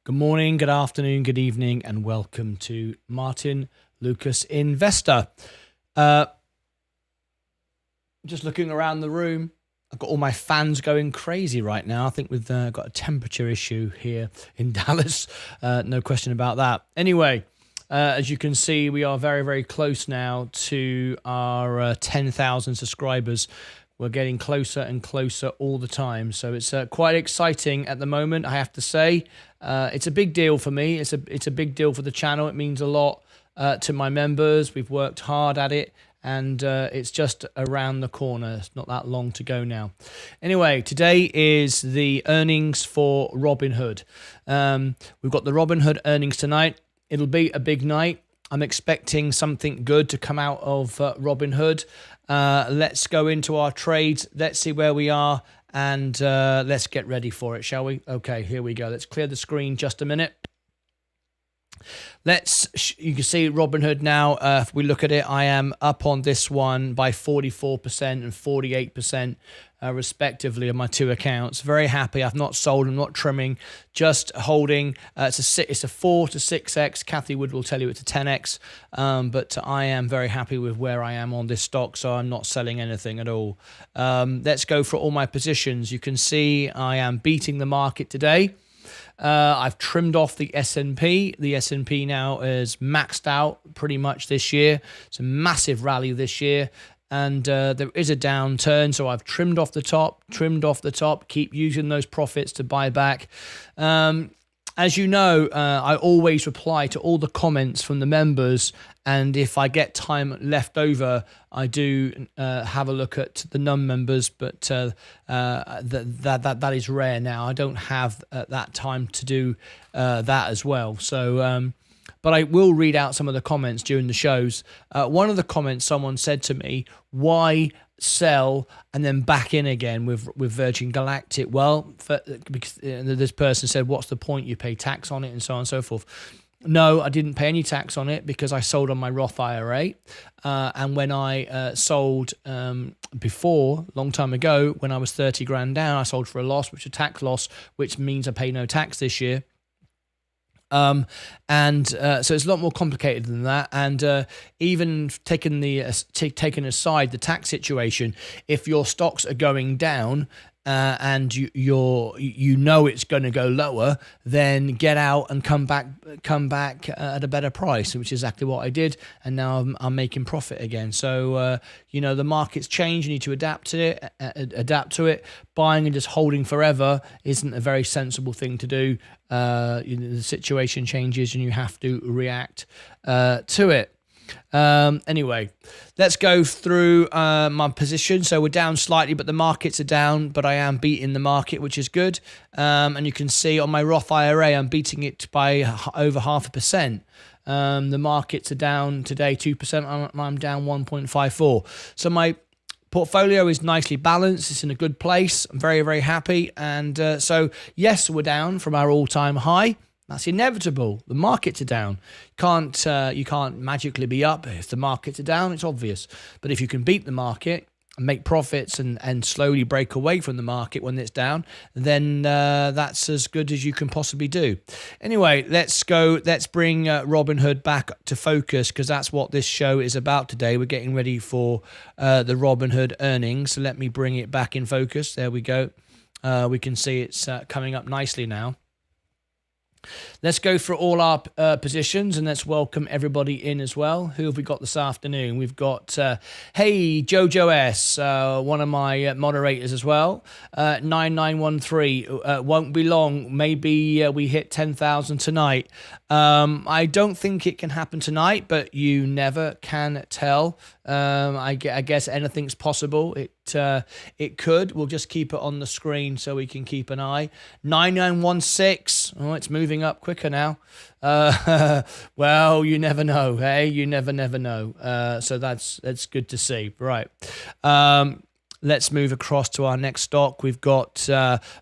Good morning, good afternoon, good evening, and welcome to Martyn Lucas Investor. Just looking around the room, I've got all my fans going crazy right now. I think we've got a temperature issue here in Dallas. No question about that. Anyway, as you can see, we are very, very close now to our 10,000 subscribers. We're getting closer and closer all the time. So it's quite exciting at the moment, I have to say. It's a big deal for me. It's a big deal for the channel. It means a lot to my members. We've worked hard at it, and it's just around the corner. It's not that long to go now. Anyway, today is the earnings for Robinhood. We've got the Robinhood earnings tonight. It'll be a big night. I'm expecting something good to come out of Robinhood. Let's go into our trades. Let's see where we are, and let's get ready for it, shall we? Okay, here we go. Let's clear the screen just a minute. You can see Robinhood now. If we look at it, I am up on this one by 44% and 48%. Respectively, of my two accounts. Very happy. I've not sold. I'm not trimming. Just holding. It's a 4 to 6x. Kathy Wood will tell you it's a 10x. But I am very happy with where I am on this stock, so I'm not selling anything at all. Let's go for all my positions. You can see I am beating the market today. I've trimmed off the S&P. The S&P now is maxed out pretty much this year. It's a massive rally this year. And there is a downturn, so I've trimmed off the top, keep using those profits to buy back. As you know, I always reply to all the comments from the members, and if I get time left over, I do have a look at the non-members, but that is rare now. I don't have that time to do that as well. So... but I will read out some of the comments during the shows. One of the comments, someone said to me, why sell and then back in again with Virgin Galactic? Well, because this person said, what's the point? You pay tax on it and so on and so forth. No, I didn't pay any tax on it because I sold on my Roth IRA. And when I sold before, a long time ago, when I was 30 grand down, I sold for a loss, which is a tax loss, which means I pay no tax this year. So it's a lot more complicated than that. And even taking aside the tax situation, if your stocks are going down and you know it's going to go lower, then get out and come back at a better price, which is exactly what I did. And now I'm making profit again. So the market's changed. You need to adapt to it. Buying and just holding forever isn't a very sensible thing to do. The situation changes and you have to react to it. Anyway, let's go through my position. So we're down slightly, but the markets are down, but I am beating the market, which is good. And you can see on my Roth IRA, I'm beating it by over 0.5%. The markets are down today 2%. I'm down 1.54. So my portfolio is nicely balanced. It's in a good place. I'm very, very happy. And so, yes, we're down from our all-time high. That's inevitable. The markets are down. You can't magically be up if the markets are down. It's obvious. But if you can beat the market and make profits and slowly break away from the market when it's down, then that's as good as you can possibly do. Anyway, let's bring Robinhood back to focus, because that's what this show is about today. We're getting ready for the Robinhood earnings. So let me bring it back in focus. There we go. We can see it's coming up nicely now. Let's go for all our positions, and let's welcome everybody in as well. Who have we got this afternoon? We've got, hey, Jojo S, one of my moderators as well. 9913, won't be long. Maybe we hit 10,000 tonight. I don't think it can happen tonight, but you never can tell. I guess anything's possible. It could. We'll just keep it on the screen so we can keep an eye. 9916. Oh, it's moving up quicker now. Well, you never know. Hey, you never know. So that's good to see. Right. Let's move across to our next stock. We've got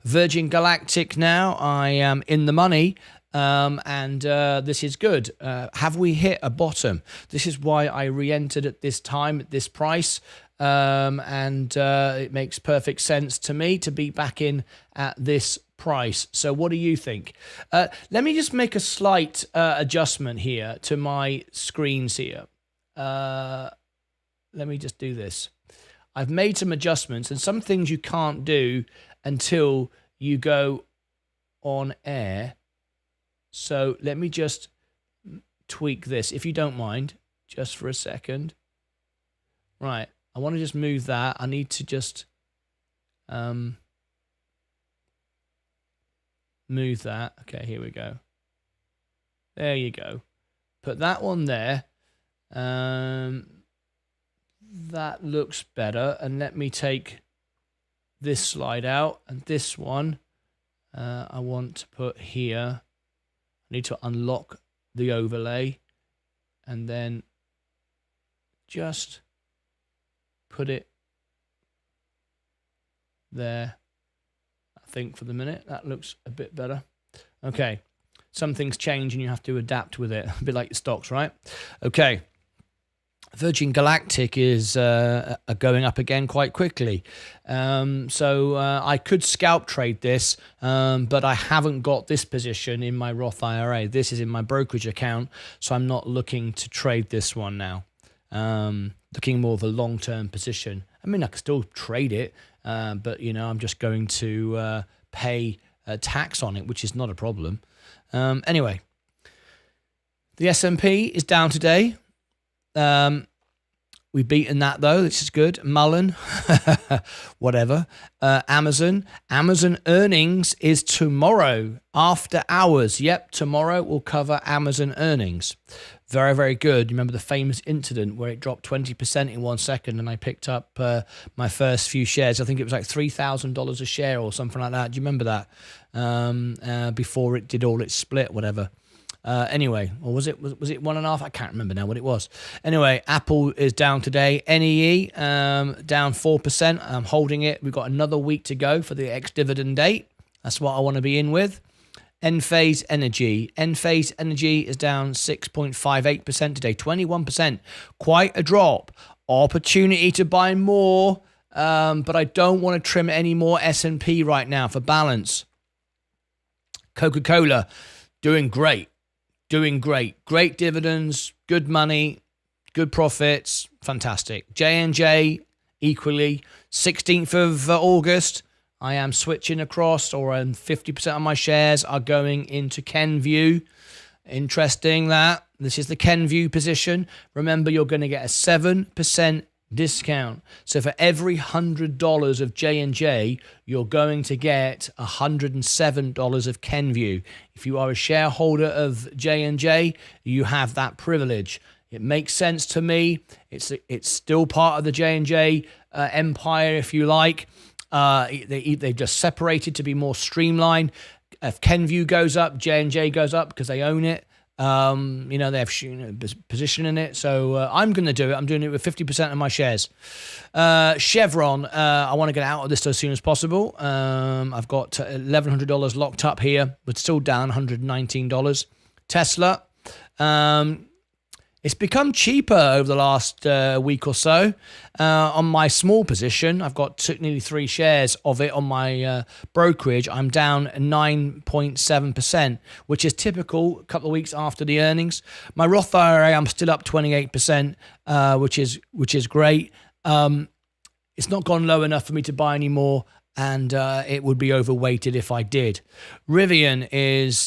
Virgin Galactic now. I am in the money. And this is good. Have we hit a bottom? This is why I re-entered at this time, at this price. And it makes perfect sense to me to be back in at this price. So what do you think? Let me just make a slight adjustment here to my screens here. Let me just do this. I've made some adjustments, and some things you can't do until you go on air. So let me just tweak this, if you don't mind, just for a second. Right, I want to just move that. I need to just move that. Okay, here we go. There you go. Put that one there. That looks better. And let me take this slide out, and this one I want to put here. I need to unlock the overlay and then just put it there. I think for the minute that looks a bit better. Okay, some things change and you have to adapt with it, a bit like your stocks, right? Okay. Virgin Galactic is going up again quite quickly. So I could scalp trade this, but I haven't got this position in my Roth IRA. This is in my brokerage account, so I'm not looking to trade this one now. Looking more of a long-term position. I mean, I could still trade it, but, you know, I'm just going to pay tax on it, which is not a problem. Anyway, the S&P is down today. We've beaten that though. This is good. Mullen, whatever. Amazon earnings is tomorrow after hours. Yep, tomorrow we'll cover Amazon earnings. Very, very good. You remember the famous incident where it dropped 20% in 1 second, and I picked up my first few shares. I think it was like $3,000 a share or something like that. Do you remember that? Before it did all its split, whatever. Anyway, or was it 1.5? I can't remember now what it was. Anyway, Apple is down today. NEE down 4%. I'm holding it. We've got another week to go for the ex-dividend date. That's what I want to be in with. Enphase Energy. Enphase Energy is down 6.58% today. 21%. Quite a drop. Opportunity to buy more, but I don't want to trim any more S&P right now for balance. Coca-Cola doing great. Great dividends, good money, good profits, fantastic. J&J equally. 16th of August, I am switching across, or 50% of my shares are going into Kenview. Interesting that. This is the Kenview position. Remember, you're going to get a 7% discount. So for every $100 of J&J, you're going to get $107 of Kenview. If you are a shareholder of J&J, you have that privilege. It makes sense to me. It's still part of the J&J empire, if you like. They've just separated to be more streamlined. If Kenview goes up, J&J goes up because they own it. They have position in it. So I'm going to do it. I'm doing it with 50% of my shares. Chevron, I want to get out of this as soon as possible. I've got $1,100 locked up here, but still down $119. Tesla, it's become cheaper over the last week or so. On my small position, I've got nearly 3 shares of it on my brokerage. I'm down 9.7%, which is typical a couple of weeks after the earnings. My Roth IRA, I'm still up 28%, which is great. It's not gone low enough for me to buy any more, and it would be overweighted if I did. Rivian is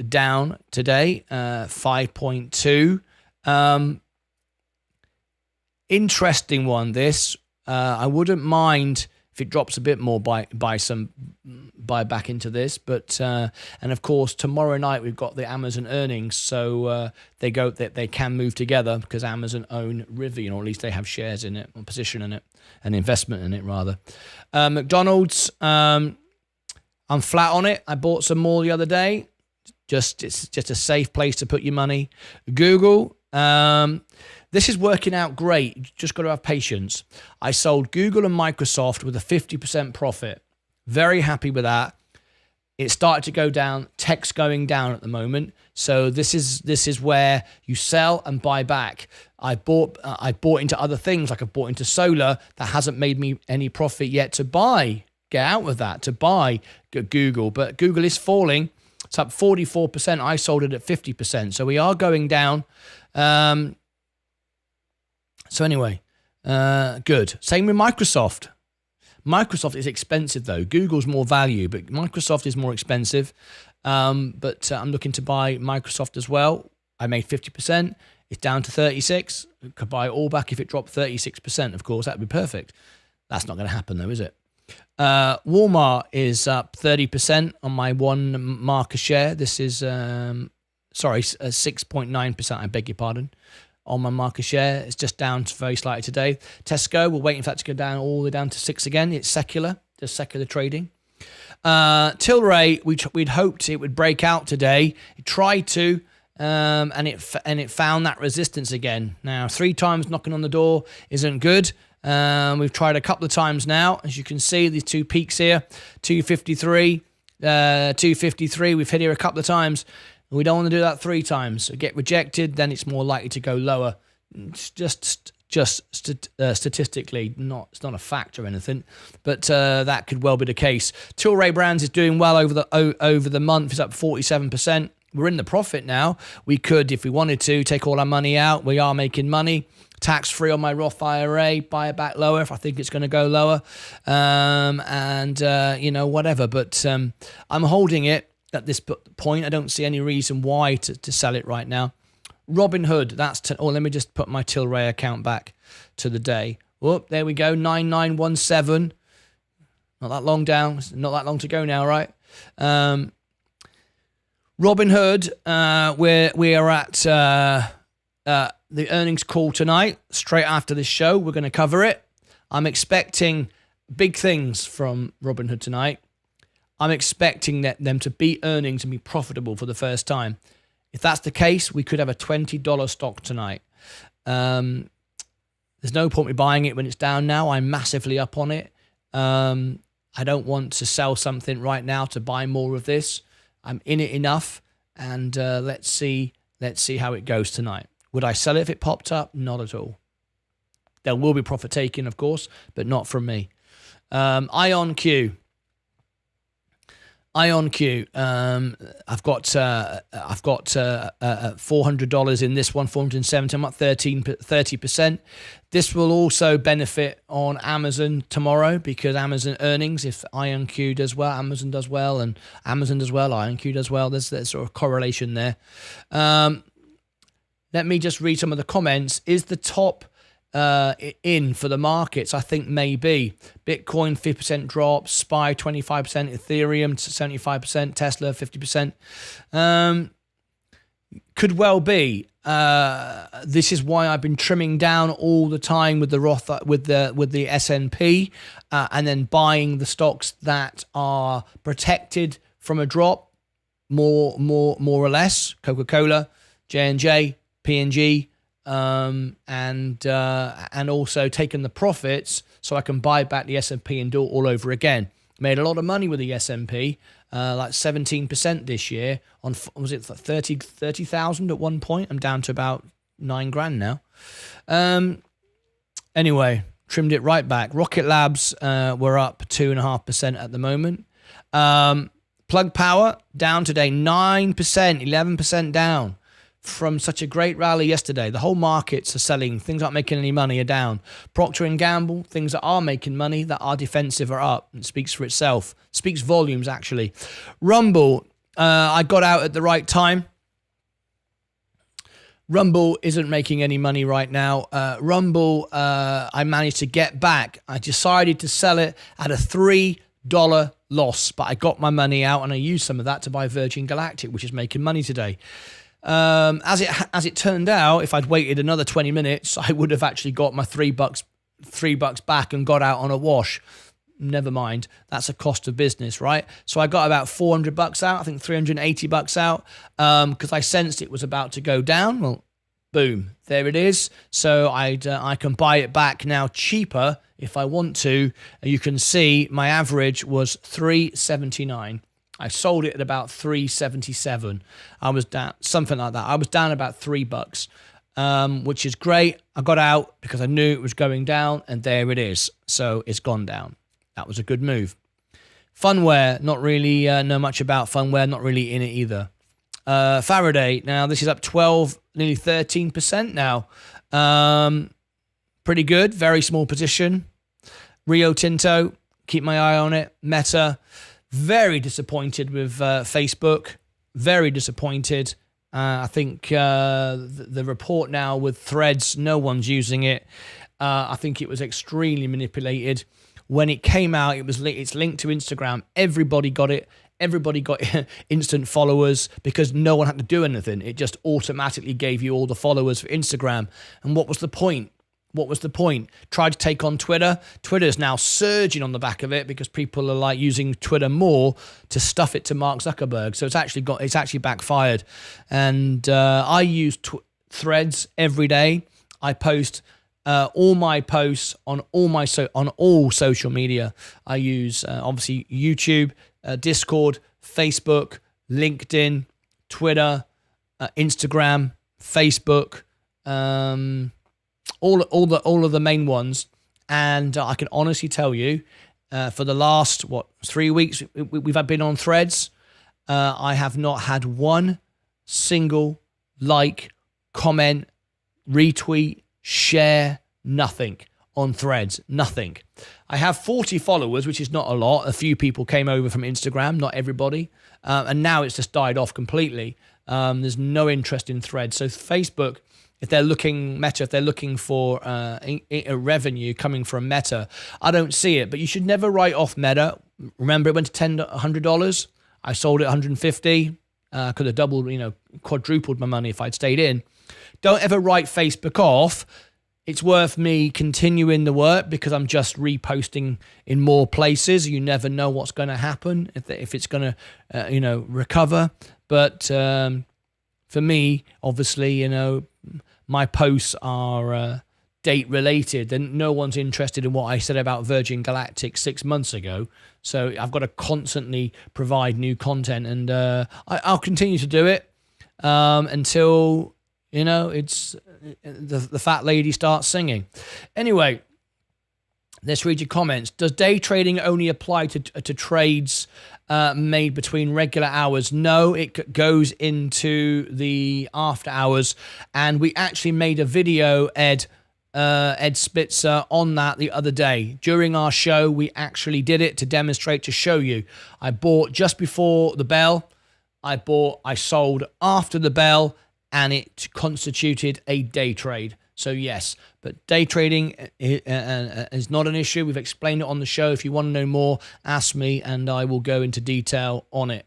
down today, 5.2. Interesting one, this. I wouldn't mind if it drops a bit more, buy back into this. But and of course tomorrow night we've got the Amazon earnings, so they can move together because Amazon own Rivian, or at least they have shares in it, or position in it, an investment in it rather. McDonald's, I'm flat on it. I bought some more the other day. It's just a safe place to put your money. Google. This is working out great. You just got to have patience. I sold Google and Microsoft with a 50% profit. Very happy with that. It started to go down. Tech's going down at the moment. So this is where you sell and buy back. I bought into other things, like I've bought into solar that hasn't made me any profit yet to buy get out with that to buy Google. But Google is falling. It's up 44%. I sold it at 50%. So we are going down. So anyway, good. Same with Microsoft. Microsoft is expensive though. Google's more value, but Microsoft is more expensive. But I'm looking to buy Microsoft as well. I made 50%. It's down to 36. Could buy it all back if it dropped 36%. Of course, that'd be perfect. That's not going to happen though, is it? Walmart is up 30% on my one market share. This is 6.9%. I beg your pardon. On my market share, it's just down very slightly today. Tesco, we're waiting for that to go down all the way down to 6 again. It's secular, just secular trading. Tilray, we'd hoped it would break out today. It tried to, and it found that resistance again. Now 3 times knocking on the door isn't good. We've tried a couple of times now. As you can see, these 2 peaks here, 253, 253. We've hit here a couple of times. We don't want to do that 3 times. So get rejected, then it's more likely to go lower. It's just statistically, it's not a fact or anything, but that could well be the case. Tilray Brands is doing well over the month. It's up 47%. We're in the profit now. We could, if we wanted to, take all our money out. We are making money. Tax-free on my Roth IRA, buy it back lower if I think it's going to go lower, whatever. But I'm holding it at this point. I don't see any reason why to sell it right now. Robinhood, let me just put my Tilray account back to the day. Whoop, there we go, 9917. Not that long down, not that long to go now, right? Robinhood, we are at the earnings call tonight. Straight after this show, we're going to cover it. I'm expecting big things from Robinhood tonight. I'm expecting them to beat earnings and be profitable for the first time. If that's the case, we could have a $20 stock tonight. There's no point in buying it when it's down now. I'm massively up on it. I don't want to sell something right now to buy more of this. I'm in it enough, and let's see how it goes tonight. Would I sell it if it popped up? Not at all. There will be profit taking, of course, but not from me. IonQ. I've got $400 in this one, 470. I'm up 30%. This will also benefit on Amazon tomorrow because Amazon earnings. If IonQ does well, Amazon does well, and Amazon does well, IonQ does well. There's sort of correlation there. Let me just read some of the comments. Is the top in for the markets? I think maybe. Bitcoin 50% drop, SPY 25%, Ethereum 75%, Tesla 50%. Could well be. This is why I've been trimming down all the time with the Roth, with the S&P, and then buying the stocks that are protected from a drop, more or less. Coca-Cola, J&J, P&G. And also taking the profits so I can buy back the S&P and do it all over again. Made a lot of money with the S&P, like 17% this year. Was it 30,000 at one point? I'm down to about $9,000 now. Anyway, trimmed it right back. Rocket Labs were up 2.5% at the moment. Plug Power down today 9%, 11% down. From such a great rally yesterday. The whole markets are selling. Things aren't making any money are down. Procter & Gamble, things that are making money, that are defensive, are up. It speaks for itself. Speaks volumes, actually. Rumble, I got out at the right time. Rumble isn't making any money right now. Rumble, I managed to get back. I decided to sell it at a $3 loss, but I got my money out and I used some of that to buy Virgin Galactic, which is making money today. As it turned out, if I'd waited another 20 minutes, I would have actually got my $3 back and got out on a wash. Never mind. That's a cost of business, right? So I got about $400 out. I think $380 out, because I sensed it was about to go down. Well, boom, there it is. So I can buy it back now cheaper if I want to. You can see my average was $3.79. I sold it at about $3.77. I was down, something like that. I was down about $3, which is great. I got out because I knew it was going down, and there it is. So it's gone down. That was a good move. Funware, not really know much about Funware, not really in it either. Faraday, now this is up 12, nearly 13% now. Pretty good, very small position. Rio Tinto, keep my eye on it. Meta, very disappointed with Facebook, very disappointed. I think the report now with Threads, no one's using it. I think it was extremely manipulated. When it came out, it's linked to Instagram. Everybody got it. Everybody got instant followers because no one had to do anything. It just automatically gave you all the followers for Instagram. And what was the point? What was the point? Tried to take on Twitter. Twitter is now surging on the back of it because people are like using Twitter more to stuff it to Mark Zuckerberg. So it's actually backfired. And I use Threads every day. I post all my posts on all social media. I use obviously YouTube, Discord, Facebook, LinkedIn, Twitter, Instagram, Facebook. All of the main ones, and I can honestly tell you, for the last 3 weeks we've been on Threads, I have not had one single like, comment, retweet, share, nothing on Threads, nothing. I have 40 followers, which is not a lot. A few people came over from Instagram, not everybody, and now it's just died off completely. There's no interest in Threads. So Facebook, if they're looking for a revenue coming from Meta, I don't see it. But you should never write off Meta. Remember, it went to $100. I sold it $150. Could have doubled, quadrupled my money if I'd stayed in. Don't ever write Facebook off. It's worth me continuing the work because I'm just reposting in more places. You never know what's going to happen, if it's going to, recover. But for me, obviously, my posts are date related, and no one's interested in what I said about Virgin Galactic 6 months ago. So I've got to constantly provide new content, and I'll continue to do it until it's the fat lady starts singing. Anyway, let's read your comments. Does day trading only apply to trades made between regular hours? No, it goes into the after hours, and we actually made a video, Ed Spitzer, on that the other day. During our show, we actually did it to demonstrate, to show you. I bought just before the bell, I sold after the bell, and it constituted a day trade. So yes, but day trading is not an issue. We've explained it on the show. If you want to know more, ask me and I will go into detail on it.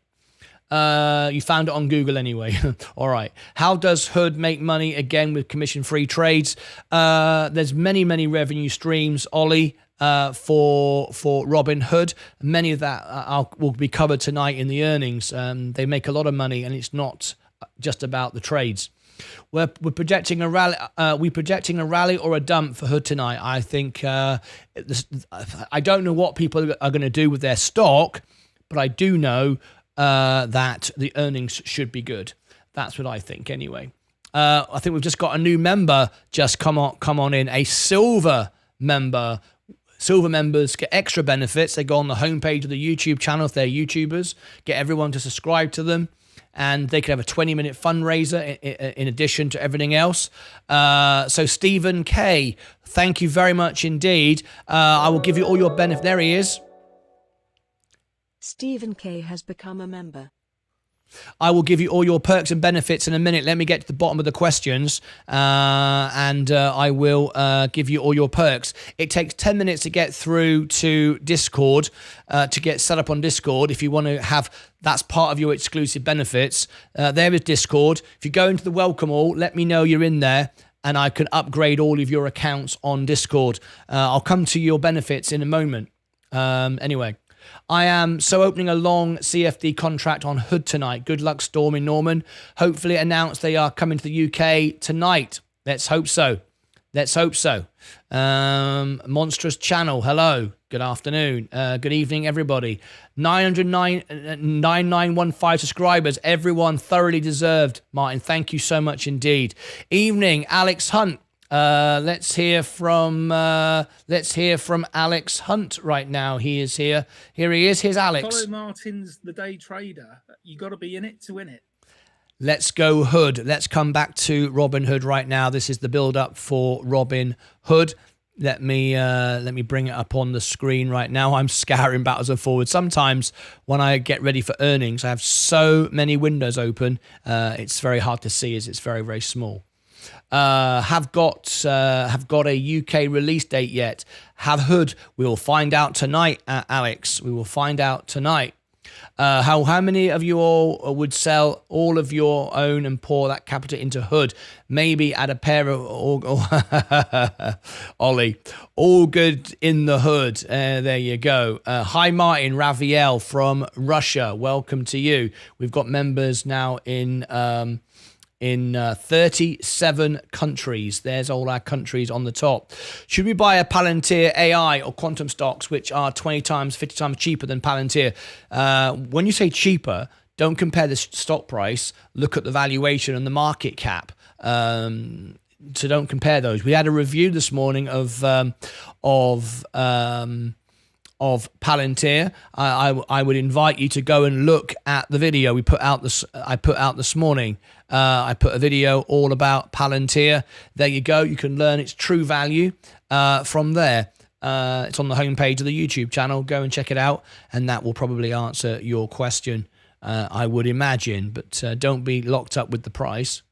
You found it on Google anyway. All right. How does Hood make money again with commission-free trades? There's many revenue streams, Ollie, for Robinhood. Many of that will be covered tonight in the earnings. They make a lot of money, and it's not just about the trades. We're projecting a rally. We're projecting a rally or a dump for Hood tonight. I think I don't know what people are going to do with their stock, but I do know that the earnings should be good. That's what I think. Anyway, I think we've just got a new member just come on in, a silver member. Silver members get extra benefits. They go on the homepage of the YouTube channel if they're YouTubers, get everyone to subscribe to them, and they could have a 20-minute fundraiser in addition to everything else. So Stephen K, thank you very much indeed. I will give you all your benefit. There he is. Stephen K has become a member. I will give you all your perks and benefits in a minute. Let me get to the bottom of the questions, and I will give you all your perks. It takes 10 minutes to get through to Discord, to get set up on Discord. If you want to have, that's part of your exclusive benefits. There is Discord. If you go into the welcome all, let me know you're in there, and I can upgrade all of your accounts on Discord. I'll come to your benefits in a moment. Anyway. I am opening a long CFD contract on Hood tonight. Good luck, Stormy Norman. Hopefully announce they are coming to the UK tonight. Let's hope so. Let's hope so. Monstrous Channel, hello. Good afternoon. Good evening, everybody. 9915 subscribers. Everyone thoroughly deserved, Martin. Thank you so much indeed. Evening, Alex Hunt. Let's hear from Alex Hunt right now. He is here. Here he is. Here's Alex. Follow Martyn's The Day Trader. You got to be in it to win it. Let's go Hood. Let's come back to Robinhood right now. This is the build up for Robinhood. Let me bring it up on the screen right now. I'm scouring backwards and forwards. Sometimes when I get ready for earnings, I have so many windows open. It's very hard to see as it's very, very small. Have got a UK release date yet? Have Hood? We will find out tonight, Alex. We will find out tonight. How many of you all would sell all of your own and pour that capital into Hood? Maybe add a pair of Ollie. All good in the Hood. There you go. Hi, Martyn Raviel from Russia. Welcome to you. We've got members now in 37 countries. There's all our countries on the top. Should we buy a Palantir AI or quantum stocks, which are 20 times, 50 times cheaper than Palantir? When you say cheaper, don't compare the stock price. Look at the valuation and the market cap. So don't compare those. We had a review this morning of Palantir. I would invite you to go and look at the video I put out this morning. I put a video all about Palantir. There you go. You can learn its true value from there. It's on the homepage of the YouTube channel. Go and check it out, and that will probably answer your question, I would imagine. But don't be locked up with the price.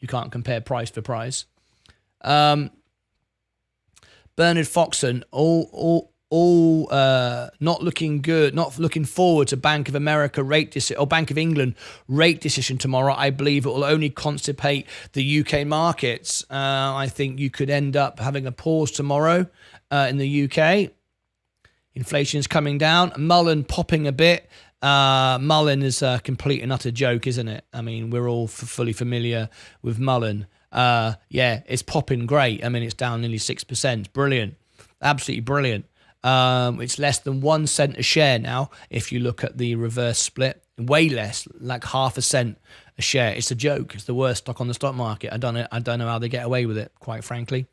You can't compare price for price. Bernard Foxon, not looking good, not looking forward to Bank of America or Bank of England rate decision tomorrow. I believe it will only constipate the UK markets. I think you could end up having a pause tomorrow in the UK. Inflation is coming down. Mullen popping a bit. Mullen is a complete and utter joke, isn't it? I mean, we're all fully familiar with Mullen. Yeah, it's popping great. I mean, it's down nearly 6%. Brilliant. Absolutely brilliant. It's less than 1 cent a share now. If you look at the reverse split, way less, like half a cent a share. It's a joke. It's the worst stock on the stock market. I don't know how they get away with it, quite frankly.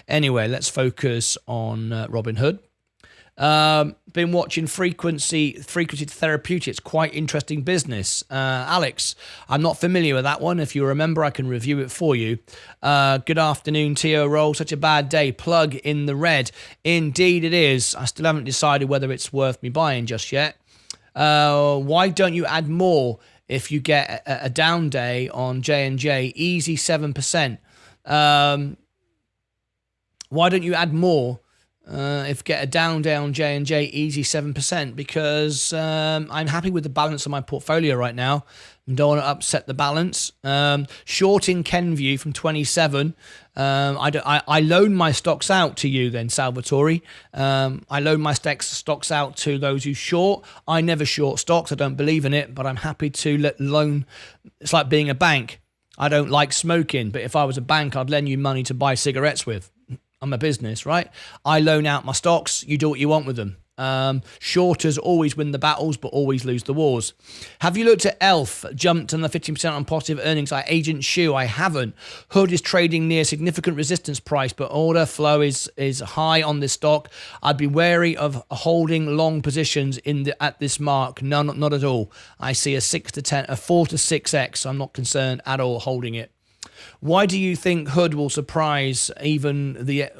Anyway, let's focus on Robinhood. Been watching frequency therapeutics, quite interesting business. Alex, I'm not familiar with that one. If you remember, I can review it for you. Good afternoon, Tio Roll. Such a bad day. Plug in the red. Indeed it is. I still haven't decided whether it's worth me buying just yet. Why don't you add more if you get a down day on J&J? Easy 7%. Why don't you add more? If get a down day on J&J, easy 7%, because I'm happy with the balance of my portfolio right now. Don't want to upset the balance. Shorting Kenview from 27. I loan my stocks out to you then, Salvatore. I loan my stocks out to those who short. I never short stocks. I don't believe in it, but I'm happy to loan. It's like being a bank. I don't like smoking, but if I was a bank, I'd lend you money to buy cigarettes with. I'm a business, right? I loan out my stocks. You do what you want with them. Shorters always win the battles, but always lose the wars. Have you looked at ELF? Jumped on the 15% on positive earnings like Agent Shoe? I haven't. Hood is trading near significant resistance price, but order flow is high on this stock. I'd be wary of holding long positions at this mark. No, not at all. I see a 4 to 6x. I'm not concerned at all holding it. Why do you think Hood will surprise even the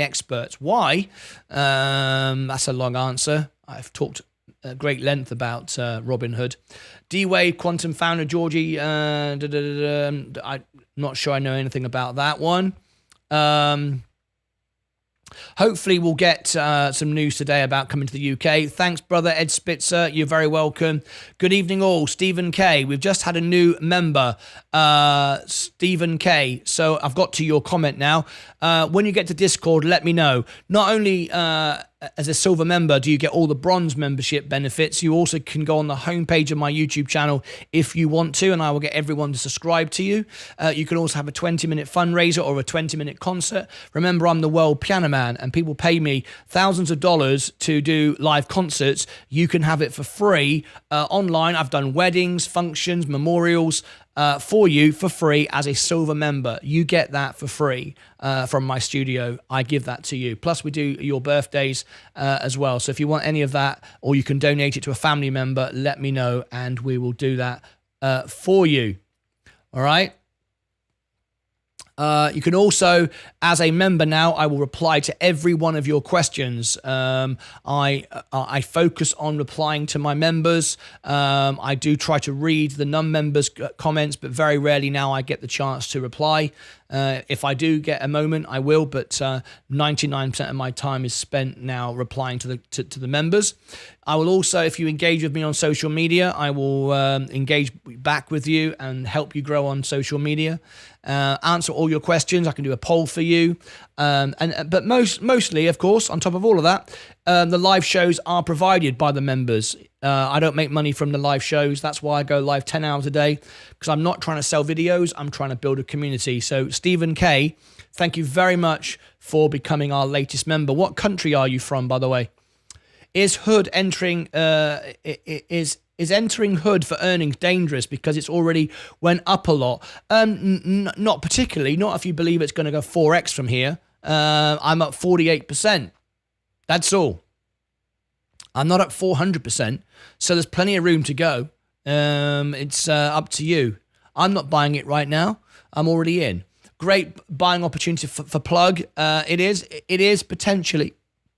experts? Why? That's a long answer. I've talked at great length about Robinhood. D-Wade, Quantum founder Georgie. I'm not sure I know anything about that one. Hopefully we'll get some news today about coming to the UK. Thanks, brother Ed Spitzer. You're very welcome. Good evening, all. Stephen K. We've just had a new member, Stephen K. So I've got to your comment now. When you get to Discord, let me know. Not only as a silver member do you get all the bronze membership benefits, you also can go on the homepage of my YouTube channel if you want to, and I will get everyone to subscribe to you. You can also have a 20-minute fundraiser or a 20-minute concert. Remember, I'm the world piano man, and people pay me thousands of dollars to do live concerts. You can have it for free online. I've done weddings, functions, memorials, for you for free as a silver member. You get that for free from my studio. I give that to you. Plus, we do your birthdays as well. So if you want any of that, or you can donate it to a family member, let me know and we will do that for you. All right. You can also, as a member now, I will reply to every one of your questions. I focus on replying to my members. I do try to read the non-members' comments, but very rarely now I get the chance to reply. If I do get a moment, I will, but 99% of my time is spent now replying to the members. I will also, if you engage with me on social media, I will engage back with you and help you grow on social media. Answer all your questions. I can do a poll for you. But mostly, of course, on top of all of that, the live shows are provided by the members. I don't make money from the live shows. That's why I go live 10 hours a day, because I'm not trying to sell videos. I'm trying to build a community. So Stephen K, thank you very much for becoming our latest member. What country are you from, by the way? Is Hood entering? Is entering Hood for earnings dangerous because it's already went up a lot? Not particularly. Not if you believe it's going to go 4x from here. I'm up 48%. That's all. I'm not up 400%. So there's plenty of room to go. It's up to you. I'm not buying it right now. I'm already in. Great buying opportunity for Plug. It is potentially.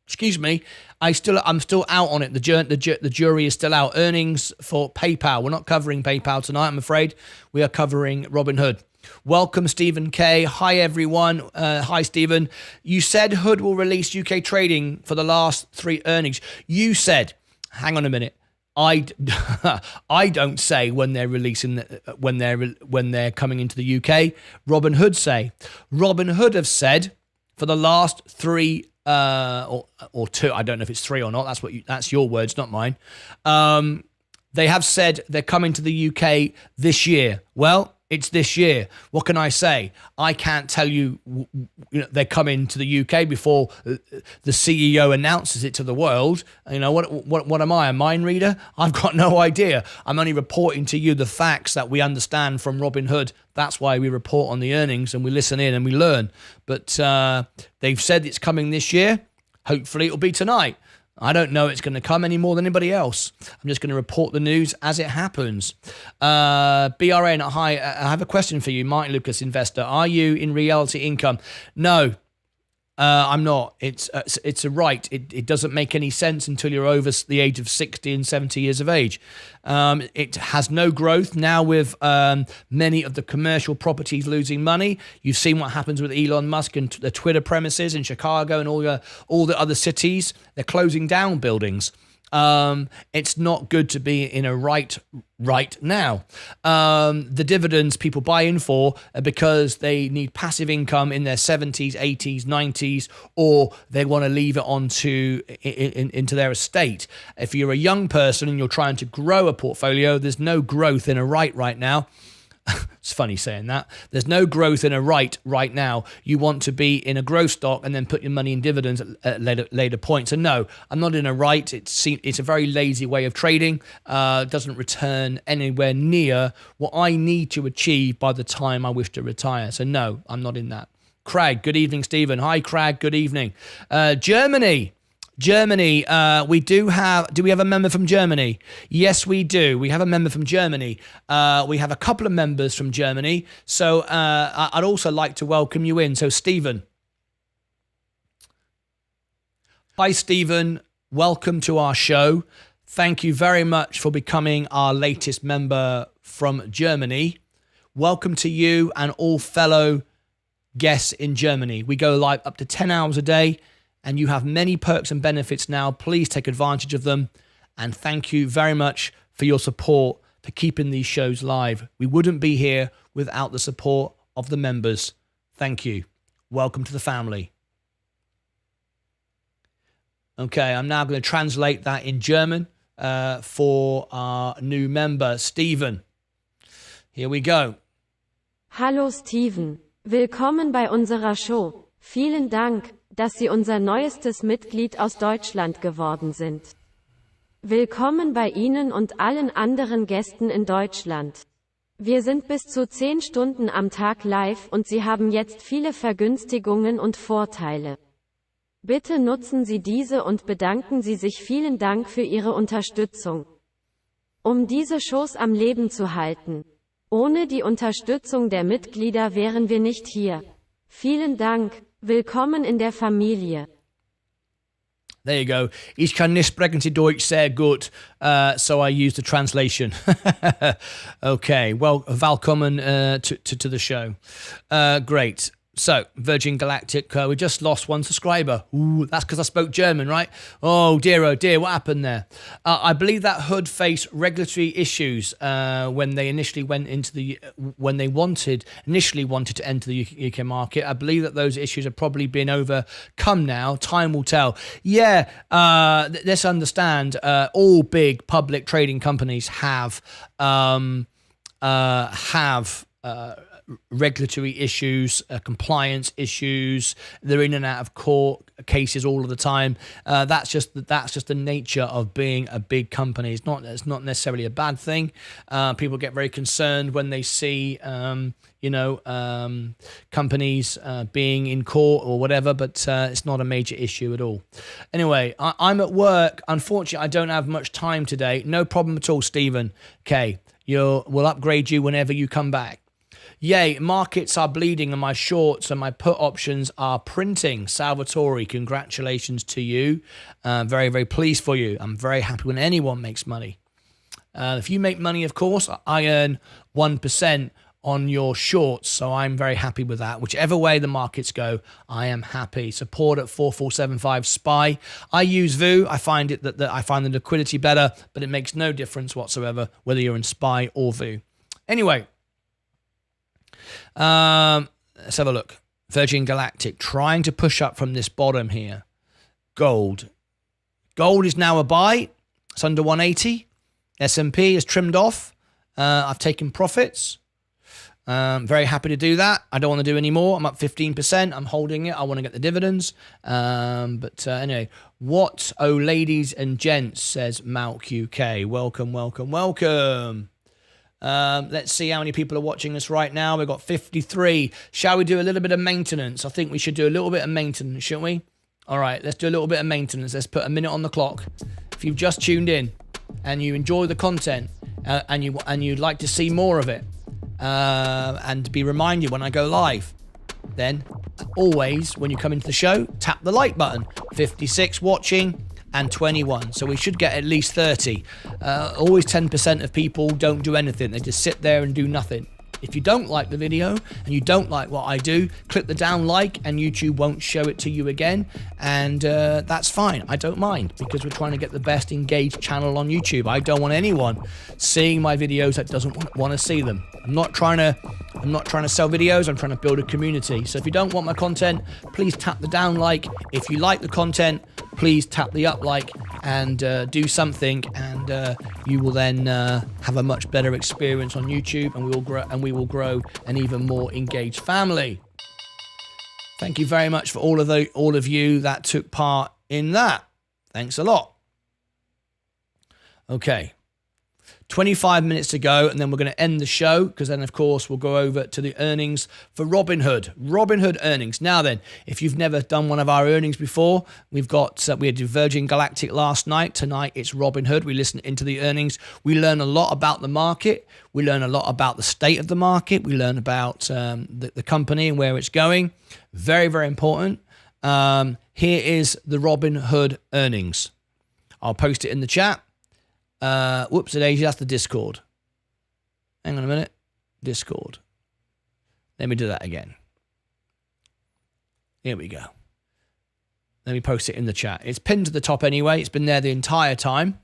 Excuse me. I'm still out on it. The jury is still out. Earnings for PayPal. We're not covering PayPal tonight, I'm afraid. We are covering Robinhood. Welcome, Stephen K. Hi, everyone. Hi, Stephen. You said Hood will release UK trading for the last 3 earnings. You said, hang on a minute. I don't say when they're releasing, when they're coming into the UK. Robinhood say. Robinhood have said for the last 3 or 2, I don't know if it's 3 or not. That's your words, not mine. They have said they're coming to the UK this year. Well, it's this year. What can I say? I can't tell you, they're coming to the UK before the CEO announces it to the world. You know, what am I, a mind reader? I've got no idea. I'm only reporting to you the facts that we understand from Robinhood. That's why we report on the earnings and we listen in and we learn. But they've said it's coming this year. Hopefully it'll be tonight. I don't know it's going to come any more than anybody else. I'm just going to report the news as it happens. BRN, hi, I have a question for you, Martyn Lucas Investor. Are you in reality income? No, I'm not. It's a right. It doesn't make any sense until you're over the age of 60 and 70 years of age. It has no growth now with many of the commercial properties losing money. You've seen what happens with Elon Musk and the Twitter premises in Chicago and all the other cities. They're closing down buildings. It's not good to be in a right now. The dividends people buy in for are because they need passive income in their 70s, 80s, 90s, or they want to leave it into their estate. If you're a young person and you're trying to grow a portfolio, there's no growth in a right now. It's funny saying that. There's no growth in a right now. You want to be in a growth stock and then put your money in dividends at later points. So no, I'm not in a right. It's a very lazy way of trading. Doesn't return anywhere near what I need to achieve by the time I wish to retire. So no, I'm not in that. Craig, good evening, Stephen. Hi, Craig, good evening. Germany, we do we have a member from Germany? Yes, we do. We have a member from Germany. We have a couple of members from Germany. So I'd also like to welcome you in. So Stephen. Hi, Stephen. Welcome to our show. Thank you very much for becoming our latest member from Germany. Welcome to you and all fellow guests in Germany. We go live up to 10 hours a day. And you have many perks and benefits now. Please take advantage of them. And thank you very much for your support to keeping these shows live. We wouldn't be here without the support of the members. Thank you. Welcome to the family. Okay, I'm now going to translate that in German for our new member, Stephen. Here we go. Hallo Steven, willkommen bei unserer Show. Vielen Dank, dass Sie unser neuestes Mitglied aus Deutschland geworden sind. Willkommen bei Ihnen und allen anderen Gästen in Deutschland. Wir sind bis zu 10 Stunden am Tag live und Sie haben jetzt viele Vergünstigungen und Vorteile. Bitte nutzen Sie diese und bedanken Sie sich. Vielen Dank für Ihre Unterstützung. Um diese Shows am Leben zu halten. Ohne die Unterstützung der Mitglieder wären wir nicht hier. Vielen Dank. Willkommen in der Familie. There you go. Ich kann nicht sprechen Sie Deutsch sehr gut, so I use the translation. Okay, well, willkommen to the show. Great. So, Virgin Galactic, we just lost one subscriber. Ooh, that's because I spoke German, right? Oh dear, what happened there? I believe that Hood faced regulatory issues when they initially initially wanted to enter the UK market. I believe that those issues have probably been overcome now. Time will tell. Yeah, let's understand. All big public trading companies have regulatory issues, compliance issues. They're in and out of court cases all of the time. That's just the nature of being a big company. It's not necessarily a bad thing. People get very concerned when they see companies being in court or whatever, but it's not a major issue at all. Anyway, I'm at work. Unfortunately, I don't have much time today. No problem at all, Stephen. Okay, we'll upgrade you whenever you come back. Yay, markets are bleeding and my shorts and my put options are printing. Salvatore, congratulations to you. Very, very pleased for you. I'm very happy when anyone makes money. If you make money, of course, I earn 1% on your shorts, so I'm very happy with that. Whichever way the markets go, I am happy. Support at 4475 SPY. I use VU. I find I find the liquidity better, but it makes no difference whatsoever whether you're in SPY or VU. Anyway, let's have a look. Virgin Galactic trying to push up from this bottom here. Gold is now a buy. It's under 180. S&P has trimmed off. I've taken profits. Very happy to do that. I don't want to do any more. I'm up 15%. I'm holding it. I want to get the dividends. But anyway, what, oh ladies and gents, says Malk UK. Welcome. Let's see how many people are watching us right now. We've got 53. Shall we do a little bit of maintenance? I think we should do a little bit of maintenance, shouldn't we? All right, let's do a little bit of maintenance. Let's put a minute on the clock. If you've just tuned in and you enjoy the content and you'd like to see more of it and be reminded when I go live, then always when you come into the show, tap the like button. 56 watching and 21, so we should get at least 30. Always 10% of people don't do anything. They just sit there and do nothing. If you don't like the video and you don't like what I do, click the down like and YouTube won't show it to you again, and that's fine. I don't mind, because we're trying to get the best engaged channel on YouTube. I don't want anyone seeing my videos that doesn't want to see them. I'm not trying to sell videos. I'm trying to build a community. So if you don't want my content, please tap the down like. If you like the content, please tap the up like and do something, and you will then have a much better experience on YouTube, and we will grow an even more engaged family. Thank you very much for all of you that took part in that. Thanks a lot. Okay. 25 minutes to go, and then we're going to end the show, because then, of course, we'll go over to the earnings for Robinhood. Robinhood earnings. Now then, if you've never done one of our earnings before, we had Virgin Galactic last night. Tonight, it's Robinhood. We listen into the earnings. We learn a lot about the market. We learn a lot about the state of the market. We learn about the company and where it's going. Very, very important. Here is the Robinhood earnings. I'll post it in the chat. Whoops, that's the Discord. Hang on a minute. Discord. Let me do that again. Here we go. Let me post it in the chat. It's pinned to the top anyway. It's been there the entire time.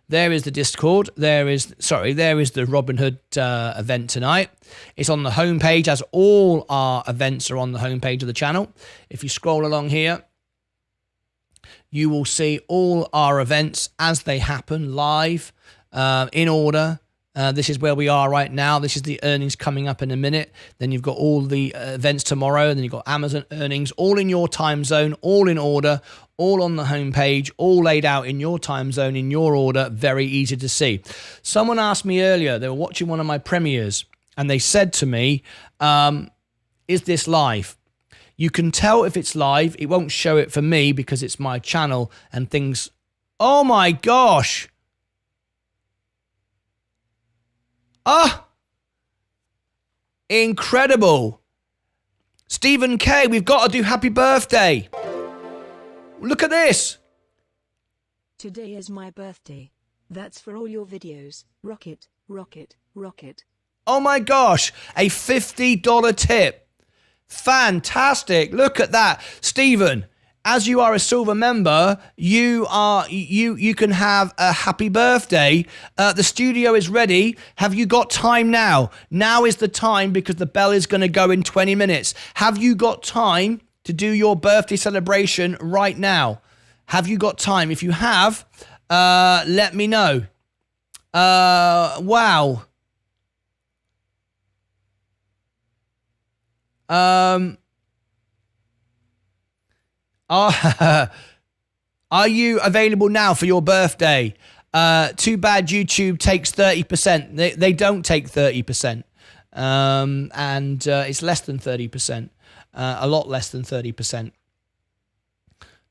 There is the Discord. There is the Robinhood event tonight. It's on the homepage, as all our events are on the homepage of the channel. If you scroll along here, you will see all our events as they happen live, in order, This is where we are right now. This is the earnings coming up in a minute. Then you've got all the events tomorrow. And then you've got Amazon earnings, all in your time zone, all in order, all on the homepage, all laid out in your time zone, in your order. Very easy to see. Someone asked me earlier, they were watching one of my premieres, and they said to me, is this live? You can tell if it's live. It won't show it for me because it's my channel and things. Oh my gosh. Incredible. Stephen K, we've got to do happy birthday. Look at this. Today is my birthday. That's for all your videos. Rocket, rocket, rocket. Oh my gosh, a $50 tip. Fantastic. Look at that. Stephen, as you are a silver member, you can have a happy birthday. The studio is ready. Have you got time now? Now is the time because the bell is going to go in 20 minutes. Have you got time to do your birthday celebration right now? Have you got time? If you have, let me know. Wow. Are you available now for your birthday? Too bad YouTube takes 30%. They don't take 30%. And it's less than 30%. A lot less than 30%.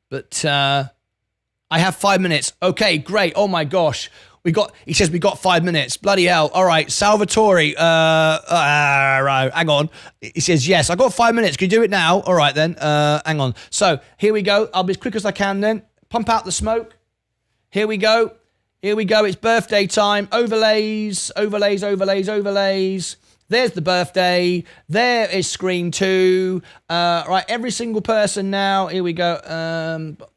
But I have 5 minutes. Okay, great. Oh my gosh. He says we got 5 minutes. Bloody hell. All right, Salvatore. Right, hang on. He says, yes, I got 5 minutes. Can you do it now? All right, then. Hang on. So here we go. I'll be as quick as I can then. Pump out the smoke. Here we go. Here we go. It's birthday time. Overlays, overlays, overlays, overlays. There's the birthday. There is screen 2. Right, every single person now. Here we go.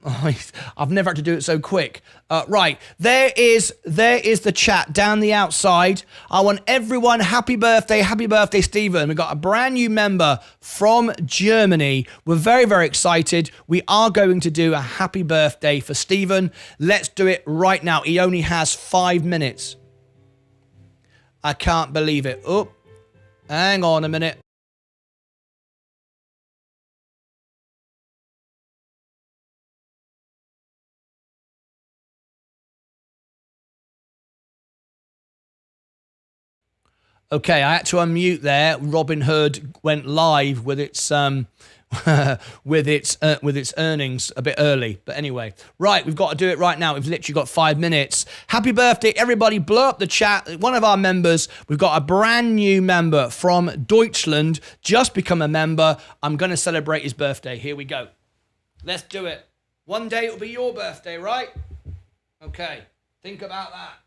I've never had to do it so quick. Right, there is the chat down the outside. I want everyone happy birthday, Stephen. We've got a brand new member from Germany. We're very, very excited. We are going to do a happy birthday for Stephen. Let's do it right now. He only has 5 minutes. I can't believe it. Oh. Hang on a minute. Okay, I had to unmute there. Robinhood went live with its with its earnings a bit early. But anyway, right, we've got to do it right now. We've literally got 5 minutes. Happy birthday, everybody. Blow up the chat. One of our members, we've got a brand new member from Deutschland, just become a member. I'm going to celebrate his birthday. Here we go. Let's do it. One day it'll be your birthday, right? Okay, think about that.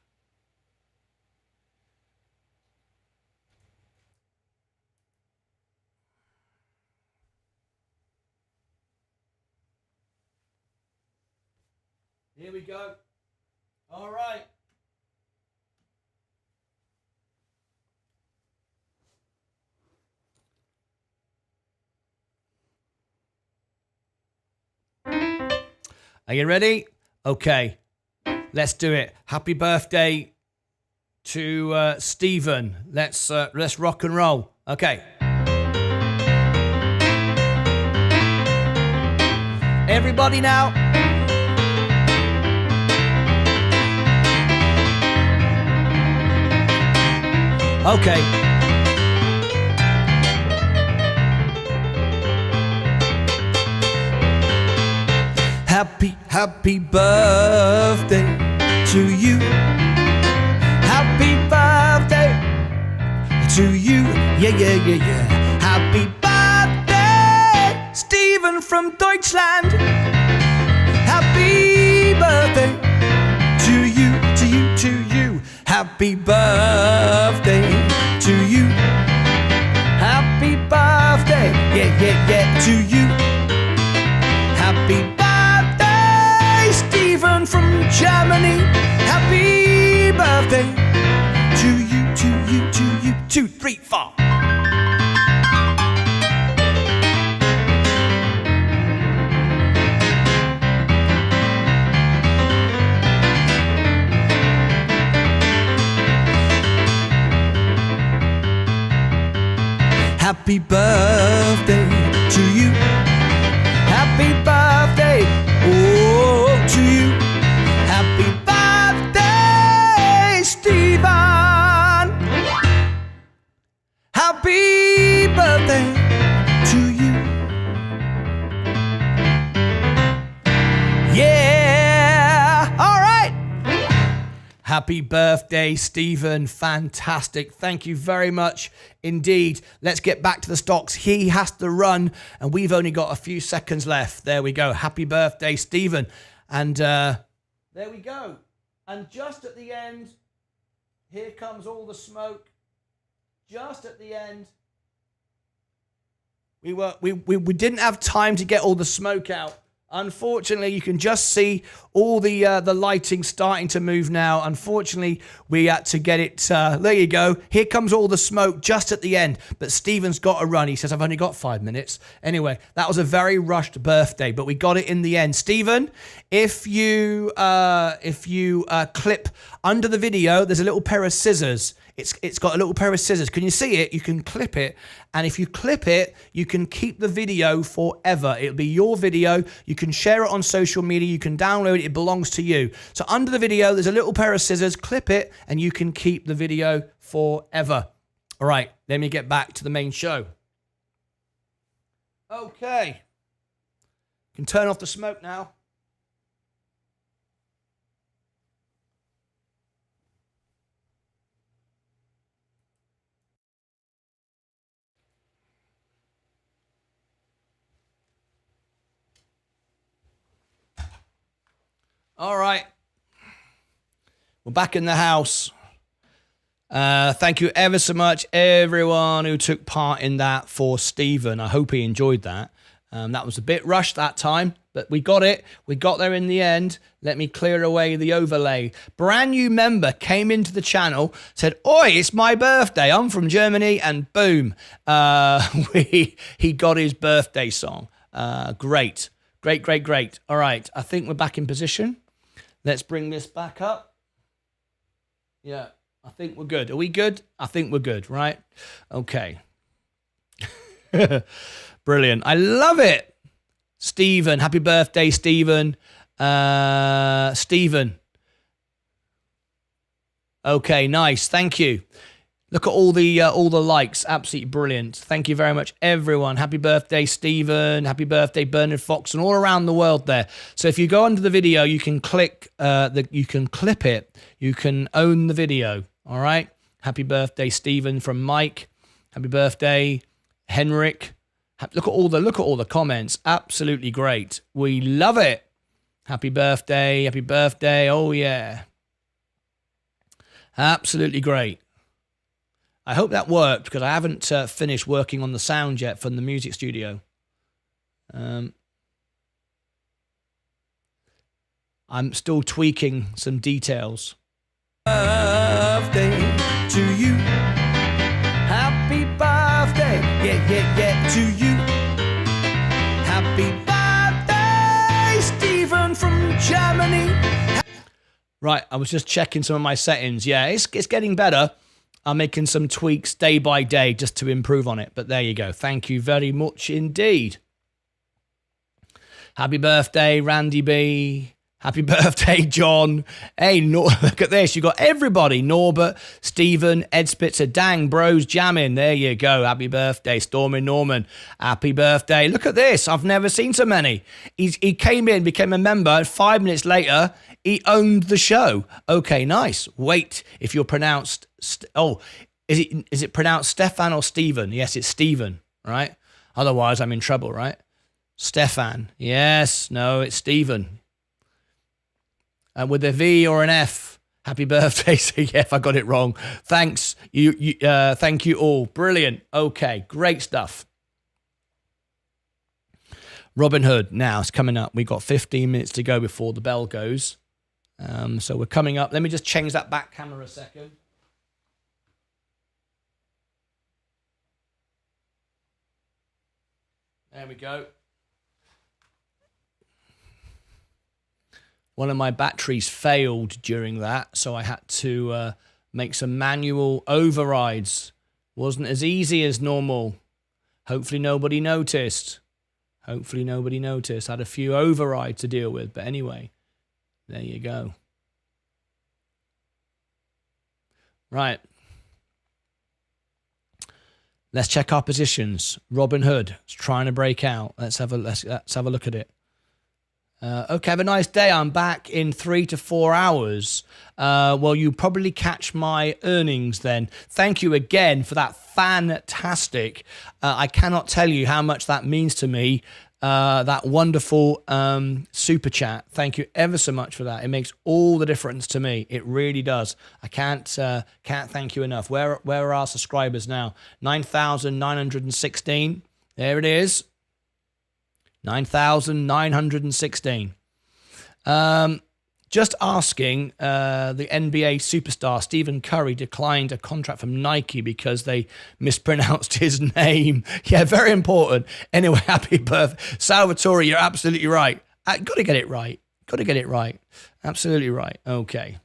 Here we go. All right. Are you ready? Okay. Let's do it. Happy birthday to Stephen. Let's rock and roll. Okay. Everybody now. Okay. Happy birthday to you. Happy birthday to you. Yeah. Happy birthday, Stephen from Deutschland. Happy birthday to you. Happy birthday to you. Happy birthday, yeah, to you. Happy birthday, Stephen from Germany. Happy birthday to you. 2, 3, 4. Happy birthday to you. Happy birthday, oh, to you. Happy birthday, Stephen. Happy birthday to you. Yeah, all right. Happy birthday, Stephen. Fantastic. Thank you very much indeed. Let's get back to the stocks. He has to run, and we've only got a few seconds left. There we go. Happy birthday, Stephen. And there we go. And just at the end, here comes all the smoke. Just at the end. We didn't have time to get all the smoke out. Unfortunately, you can just see all the lighting starting to move now. Unfortunately, we had to get it. There you go. Here comes all the smoke just at the end. But Stephen's got to run. He says, I've only got 5 minutes. Anyway, that was a very rushed birthday, but we got it in the end. Stephen, if you clip under the video, there's a little pair of scissors. It's got a little pair of scissors. Can you see it? You can clip it. And if you clip it, you can keep the video forever. It'll be your video. You can share it on social media. You can download it. It belongs to you. So under the video, there's a little pair of scissors. Clip it, and you can keep the video forever. All right, let me get back to the main show. Okay. Can turn off the smoke now. All right. We're back in the house. Thank you ever so much, everyone who took part in that for Stephen. I hope he enjoyed that. That was a bit rushed that time, but we got it. We got there in the end. Let me clear away the overlay. Brand new member came into the channel, said, "Oi, it's my birthday. I'm from Germany," and boom, he got his birthday song. Great. All right, I think we're back in position. Let's bring this back up. Yeah, I think we're good. Are we good? I think we're good, right? Okay. Brilliant. I love it. Stephen, happy birthday, Stephen. Stephen. Okay, nice. Thank you. Look at all the likes. Absolutely brilliant. Thank you very much, everyone. Happy birthday, Stephen. Happy birthday, Bernard Fox, and all around the world there. So if you go under the video, you can click you can clip it. You can own the video. All right. Happy birthday, Stephen, from Mike. Happy birthday, Henrik. Look at all the comments. Absolutely great. We love it. Happy birthday. Happy birthday. Oh yeah. Absolutely great. I hope that worked because I haven't finished working on the sound yet from the music studio. I'm still tweaking some details. Birthday to you. Happy birthday. Yeah, to you. Happy birthday, Stephen from Germany. Right, I was just checking some of my settings. Yeah, it's getting better. I'm making some tweaks day by day just to improve on it. But there you go. Thank you very much indeed. Happy birthday, Randy B. Happy birthday, John. Hey, look at this. You got everybody. Norbert, Stephen, Ed Spitzer, Dang, Bros, jamming. There you go. Happy birthday, Stormy Norman. Happy birthday. Look at this. I've never seen so many. He came in, became a member, and 5 minutes later, he owned the show. Okay, nice. Wait, if you're pronounced... is it pronounced Stefan or Stephen? Yes, it's Stephen, right? Otherwise, I'm in trouble, right? Stefan. Yes, no, it's Stephen. With a V or an F. Happy birthday. So yeah, if I got it wrong. Thanks. Thank you all. Brilliant. Okay, great stuff. Robinhood now is coming up. We've got 15 minutes to go before the bell goes. So we're coming up. Let me just change that back camera a second. There we go. One of my batteries failed during that, so I had to make some manual overrides. Wasn't as easy as normal. Hopefully nobody noticed. Hopefully nobody noticed. I had a few overrides to deal with. But anyway, there you go. Right. Let's check our positions. Robinhood is trying to break out. Let's have a look at it. Okay, have a nice day. I'm back in 3 to 4 hours. Well, you probably catch my earnings then. Thank you again for that fantastic. I cannot tell you how much that means to me. That wonderful super chat. Thank you ever so much for that. It makes all the difference to me. It really does. I can't thank you enough. Where are our subscribers now? 9,916. There it is. 9,916. Just asking, the NBA superstar Stephen Curry declined a contract from Nike because they mispronounced his name. Yeah, very important. Anyway, happy birthday. Salvatore, you're absolutely right. Got to get it right. Got to get it right. Absolutely right. Okay.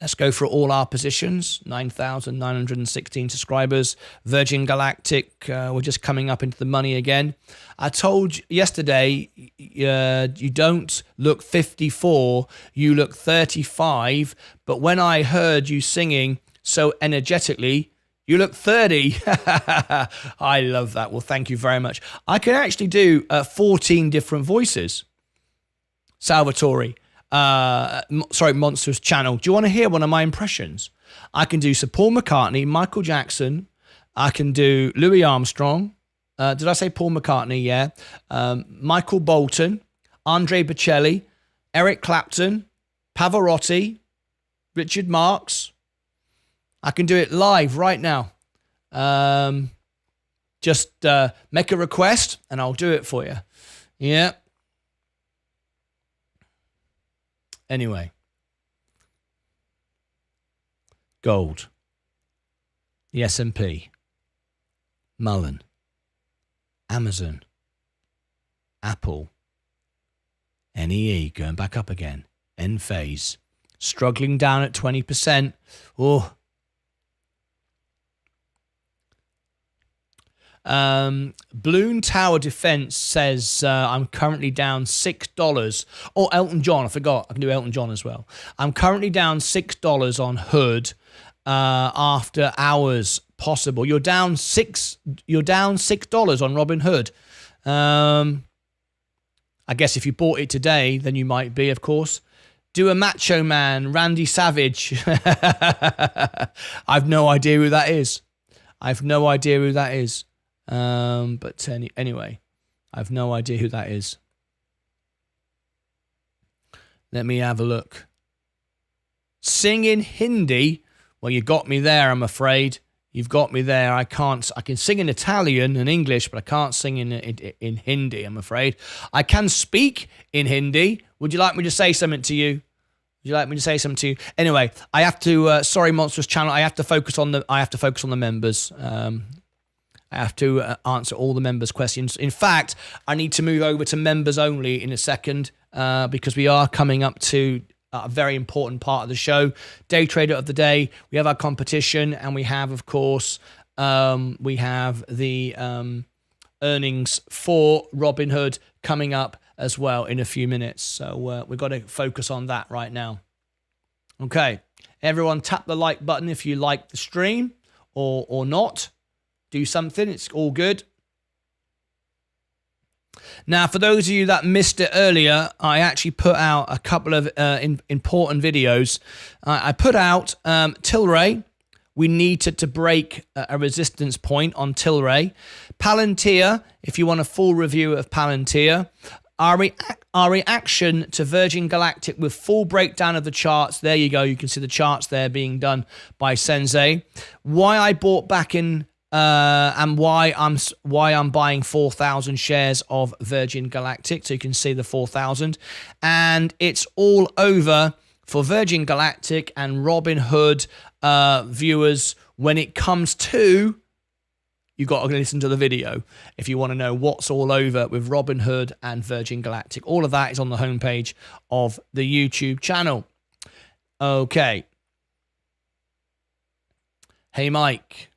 Let's go for all our positions. 9,916 subscribers. Virgin Galactic, we're just coming up into the money again. I told you yesterday, you don't look 54, you look 35. But when I heard you singing so energetically, you look 30. I love that. Well, thank you very much. I can actually do 14 different voices. Salvatore. Monsters Channel. Do you want to hear one of my impressions? I can do Sir Paul McCartney, Michael Jackson. I can do Louis Armstrong. Did I say Paul McCartney? Yeah. Michael Bolton, Andre Bocelli, Eric Clapton, Pavarotti, Richard Marx. I can do it live right now. Just make a request and I'll do it for you. Yeah. Anyway, gold, the S&P, Mullen, Amazon, Apple, NEE going back up again, Enphase, struggling down at 20%. Oh. Balloon Tower Defense says I'm currently down $6. Oh, Elton John, I forgot. I can do Elton John as well. I'm currently down $6 on Hood after hours possible. You're down $6 on Robinhood. I guess if you bought it today, then you might be, of course. Do a Macho Man, Randy Savage. I've no idea who that is. But anyway, I've no idea who that is. Let me have a look. Sing in Hindi. Well, you got me there, I'm afraid. You've got me there. I can sing in Italian and English, but I can't sing in Hindi, I'm afraid. I can speak in Hindi. Would you like me to say something to you? Anyway, I have to. Sorry, Monstrous Channel. I have to focus on the members. I have to answer all the members' questions. In fact, I need to move over to members only in a second because we are coming up to a very important part of the show. Day Trader of the Day. We have our competition, and we have, of course, the earnings for Robinhood coming up as well in a few minutes. So we've got to focus on that right now. Okay. Everyone tap the like button if you like the stream or not. Do something. It's all good. Now, for those of you that missed it earlier, I actually put out a couple of important videos. I put out Tilray. We needed to break a resistance point on Tilray. Palantir, if you want a full review of Palantir. Our reaction to Virgin Galactic with full breakdown of the charts. There you go. You can see the charts there being done by Sensei. Why I bought back in and why I'm buying 4,000 shares of Virgin Galactic. So you can see the 4,000. And it's all over for Virgin Galactic and Robinhood viewers when it comes to... You've got to listen to the video if you want to know what's all over with Robinhood and Virgin Galactic. All of that is on the homepage of the YouTube channel. Okay. Hey, Mike.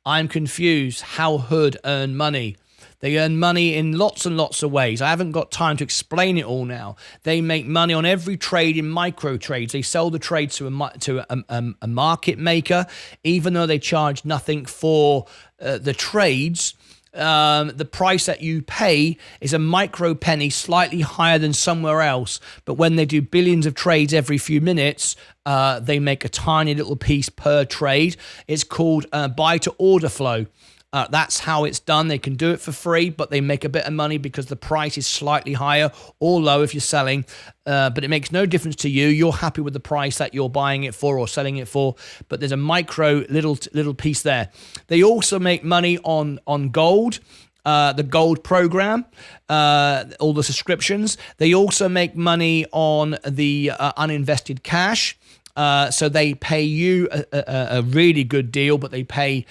I'm confused how Hood earn money. They earn money in lots and lots of ways. I haven't got time to explain it all now. They make money on every trade in micro trades. They sell the trade to a market maker, even though they charge nothing for the trades. The price that you pay is a micro penny, slightly higher than somewhere else. But when they do billions of trades every few minutes, they make a tiny little piece per trade. It's called buy to order flow. That's how it's done. They can do it for free, but they make a bit of money because the price is slightly higher or low if you're selling. But it makes no difference to you. You're happy with the price that you're buying it for or selling it for. But there's a micro little piece there. They also make money on gold. The gold program, all the subscriptions. They also make money on the uninvested cash. So they pay you a really good deal, but they pay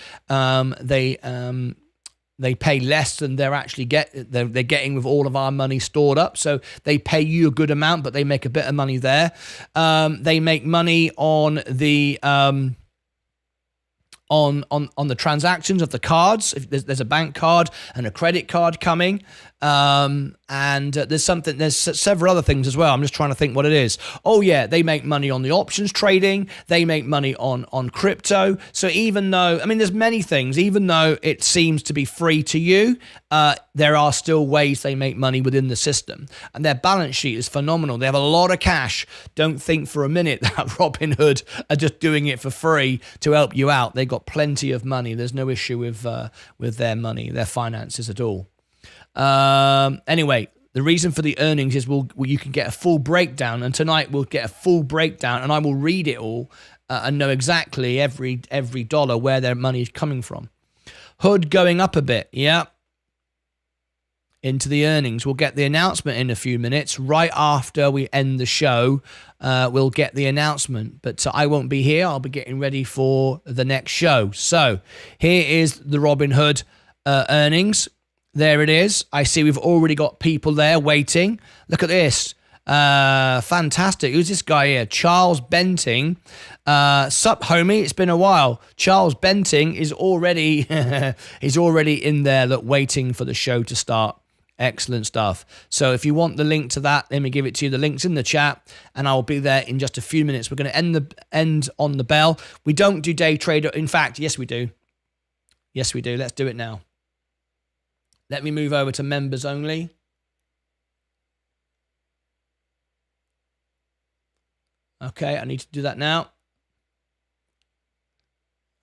less than they're actually they're getting with all of our money stored up. So they pay you a good amount, but they make a bit of money there. They make money on the on the transactions of the cards. If there's a bank card and a credit card coming, and there's several other things as well. I'm just trying to think what it is. Oh yeah, they make money on the options trading. They make money on crypto. So even though, I mean, there's many things, even though it seems to be free to you, there are still ways they make money within the system. And their balance sheet is phenomenal. They have a lot of cash. Don't think for a minute that Robinhood are just doing it for free to help you out. They've got plenty of money. There's no issue with their money, their finances at all. Anyway, the reason for the earnings is you can get a full breakdown, and tonight we'll get a full breakdown, and I will read it all and know exactly every dollar where their money is coming from. Hood going up a bit, yeah. Into the earnings. We'll get the announcement in a few minutes. Right after we end the show, we'll get the announcement. But I won't be here. I'll be getting ready for the next show. So here is the Robinhood earnings. There it is. I see we've already got people there waiting. Look at this. Fantastic. Who's this guy here? Charles Benting. Sup, homie? It's been a while. Charles Benting is already he's already in there, look, waiting for the show to start. Excellent stuff. So if you want the link to that, let me give it to you. The link's in the chat, and I'll be there in just a few minutes. We're going to end on the bell. We don't do day trader. In fact, yes, we do. Yes, we do. Let's do it now. Let me move over to members only. Okay, I need to do that now.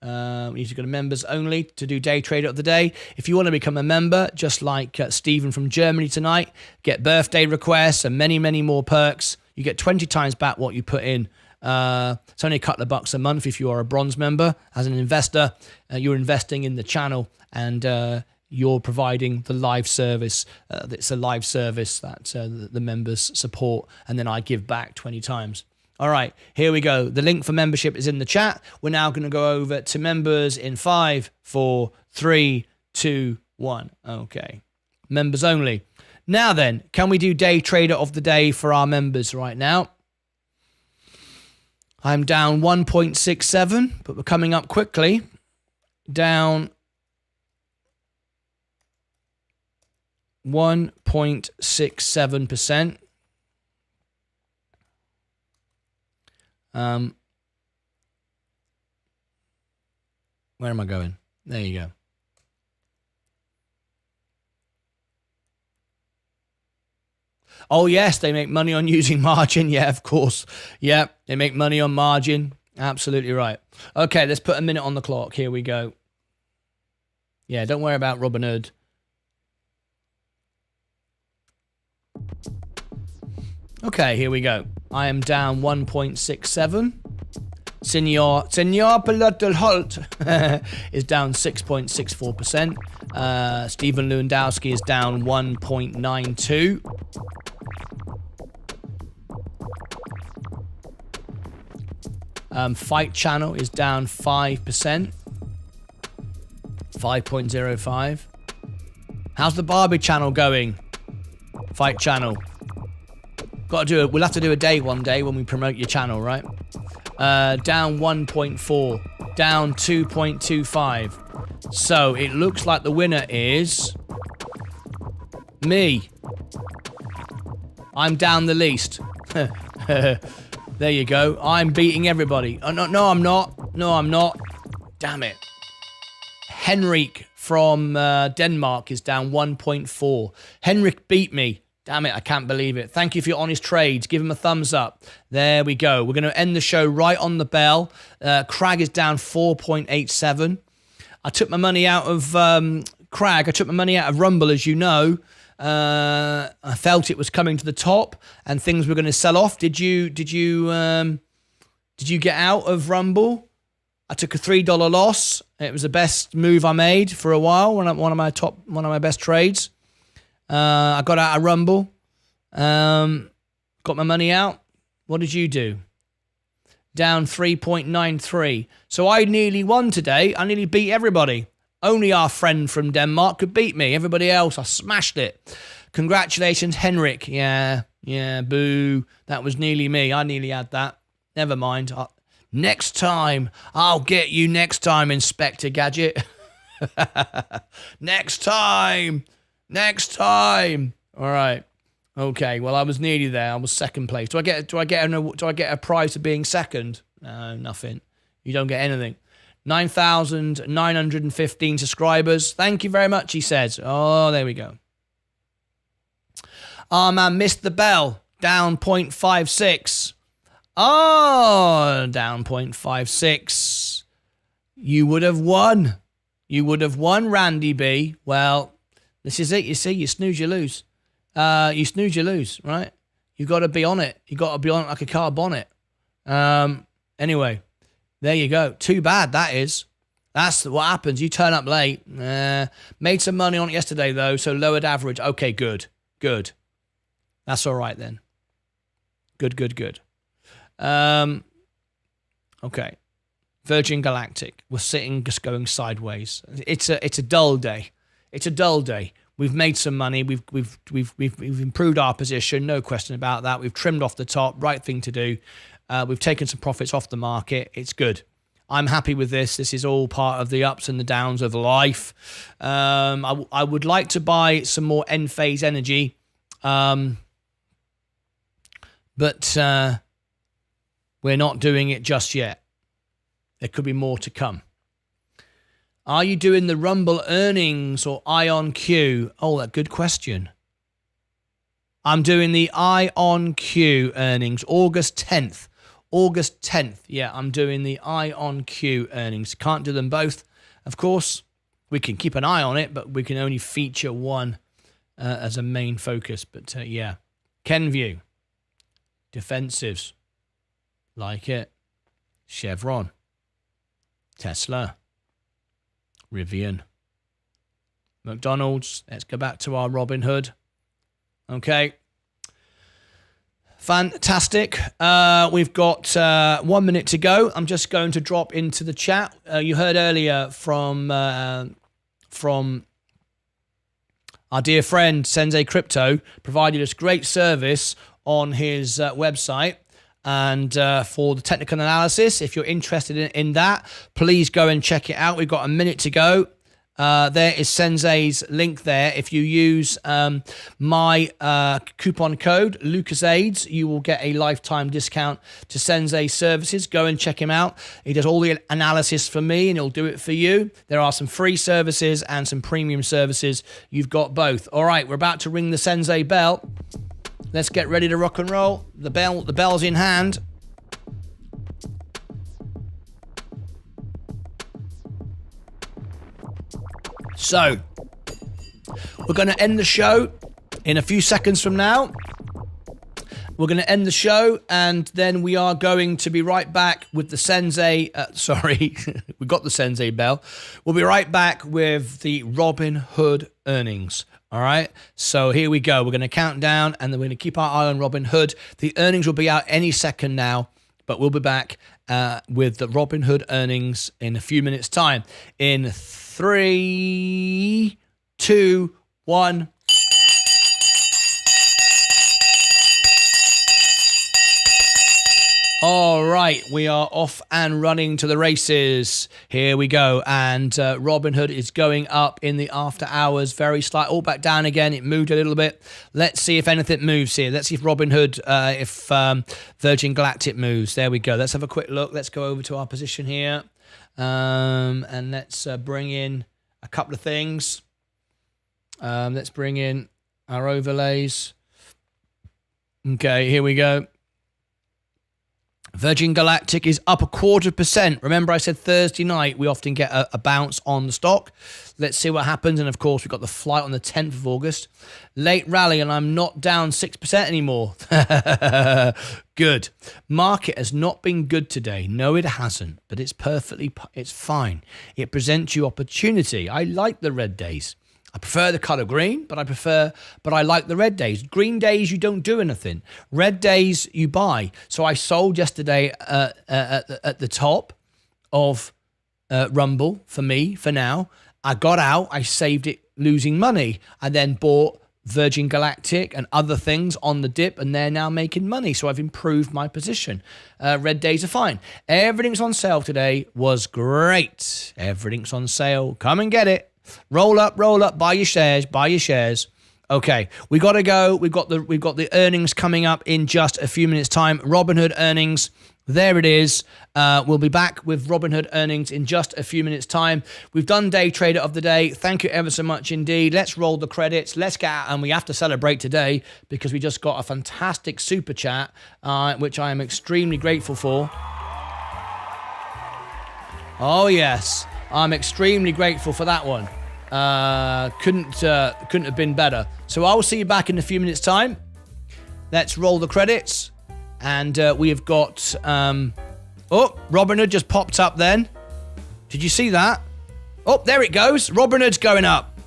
We need to go to members only to do day trader of the day. If you want to become a member, just like Stephen from Germany tonight, get birthday requests and many, many more perks. You get 20 times back what you put in. It's only a couple of bucks a month if you are a bronze member. As an investor, you're investing in the channel, and you're providing the live service. It's a live service that the members support, and then I give back 20 times. All right, here we go. The link for membership is in the chat. We're now going to go over to members in 5, 4, 3, 2, 1. Okay, members only. Now then, can we do day trader of the day for our members right now? I'm down 1.67, but we're coming up quickly. Down 1.67%. Where am I going? There you go. Oh, yes, they make money on using margin. Yeah, of course. Yeah, they make money on margin. Absolutely right. Okay, let's put a minute on the clock. Here we go. Yeah, don't worry about Robinhood. Okay, here we go. I am down 1.67. Senor Holt is down 6.64%. Stephen Lewandowski is down 1.92. Fight Channel is down 5%. 5.05. How's the Barbie channel going? Fight Channel. Got to do it. We'll have to do a day one day when we promote your channel, right? Down 1.4. Down 2.25. So it looks like the winner is me. I'm down the least. There you go. I'm beating everybody. Oh, no, I'm not. No, I'm not. Damn it. Henrik from Denmark is down 1.4. Henrik beat me. Damn it, I can't believe it. Thank you for your honest trades. Give him a thumbs up. There we go. We're going to end the show right on the bell. Crag is down 4.87. I took my money out of Crag. I took my money out of Rumble, as you know. I felt it was coming to the top and things were going to sell off. Did you get out of Rumble? I took a $3 loss. It was the best move I made for a while. One of my best trades. I got out of Rumble. Got my money out. What did you do? Down 3.93. So I nearly won today. I nearly beat everybody. Only our friend from Denmark could beat me. Everybody else, I smashed it. Congratulations, Henrik. Yeah, boo. That was nearly me. I nearly had that. Never mind. Next time. I'll get you next time, Inspector Gadget. Next time. All right. Okay. Well, I was nearly there. I was second place. Do I get a prize for being second? No, nothing. You don't get anything. 9,915 subscribers. Thank you very much, he says. Oh, there we go. Oh, man, missed the bell. Down 0.56. Oh, down 0.56. You would have won. Randy B. Well, this is it. You see, you snooze, you lose. You snooze, you lose, right? You've got to be on it. You've got to be on it like a car bonnet. Anyway. There you go. Too bad, that is. That's what happens. You turn up late. Made some money on it yesterday, though, so lowered average. Okay, good. That's all right, then. Good. Okay. Virgin Galactic. We're sitting, just going sideways. It's a dull day. We've made some money. We've improved our position. No question about that. We've trimmed off the top. Right thing to do. We've taken some profits off the market. It's good. I'm happy with this. This is all part of the ups and the downs of life. I would like to buy some more end phase energy, but we're not doing it just yet. There could be more to come. Are you doing the Rumble earnings or IonQ? Oh, that good question. I'm doing the IonQ earnings, August 10th. Yeah, I'm doing the IonQ earnings. Can't do them both, of course. We can keep an eye on it, but we can only feature one as a main focus. But yeah, Kenview, defensives, like it. Chevron, Tesla, Rivian, McDonald's. Let's go back to our Robinhood. Okay. Fantastic. We've got 1 minute to go. I'm just going to drop into the chat. You heard earlier from our dear friend Sensei Crypto, provided us great service on his website. And for the technical analysis, if you're interested in that, please go and check it out. We've got a minute to go. There is Sensei's link there. If you use my coupon code, LucasAids, you will get a lifetime discount to Sensei's services. Go and check him out. He does all the analysis for me, and he'll do it for you. There are some free services and some premium services. You've got both. All right, we're about to ring the Sensei bell. Let's get ready to rock and roll. The bell's in hand. So, we're going to end the show in a few seconds from now. We're going to end the show, and then we are going to be right back with the Sensei. We got the Sensei bell. We'll be right back with the Robinhood earnings. All right, so here we go. We're going to count down, and then we're going to keep our eye on Robinhood. The earnings will be out any second now, but we'll be back with the Robinhood earnings in a few minutes' time. In 3, 2, 1. All right, we are off and running to the races. Here we go. And Robinhood is going up in the after hours, very slight. All back down again. It moved a little bit. Let's see if anything moves here. Let's see if Robinhood, if Virgin Galactic moves. There we go. Let's have a quick look. Let's go over to our position here. And let's bring in a couple of things. Let's bring in our overlays. Okay, here we go. Virgin Galactic is up 0.25%. Remember I said Thursday night we often get a bounce on the stock. Let's see what happens. And of course we've got the flight on the 10th of August. Late rally and I'm not down 6% anymore. Good. Market has not been good today. No, it hasn't. But it's fine. It presents you opportunity. I like the red days. I prefer the colour green, but I like the red days. Green days, you don't do anything. Red days, you buy. So I sold yesterday at the top of Rumble for me, for now. I got out, I saved it losing money. I then bought Virgin Galactic and other things on the dip, and they're now making money. So I've improved my position. Red days are fine. Everything's on sale today. Was great. Everything's on sale. Come and get it. Roll up, buy your shares. Okay, we got to go. We've got the earnings coming up in just a few minutes' time. Robinhood earnings, there it is. We'll be back with Robinhood earnings in just a few minutes' time. We've done Day Trader of the Day. Thank you ever so much indeed. Let's roll the credits. Let's get out, and we have to celebrate today because we just got a fantastic super chat, which I am extremely grateful for. Oh yes, I'm extremely grateful for that one. Couldn't have been better. So I will see you back in a few minutes' time. Let's roll the credits. And we have got Robinhood just popped up then. Did you see that? Oh, there it goes. Robinhood's going up.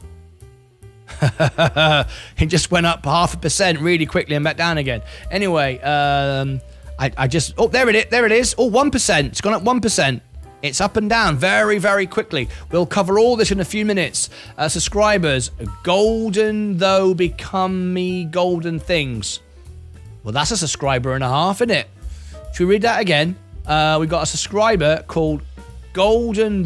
It just went up 0.5% really quickly and back down again. Anyway, I just there it is. Oh, 1%. It's gone up 1%. It's up and down very, very quickly. We'll cover all this in a few minutes. Subscribers, golden though become me golden things. Well, that's a subscriber and a half, isn't it? Should we read that again? We got a subscriber called golden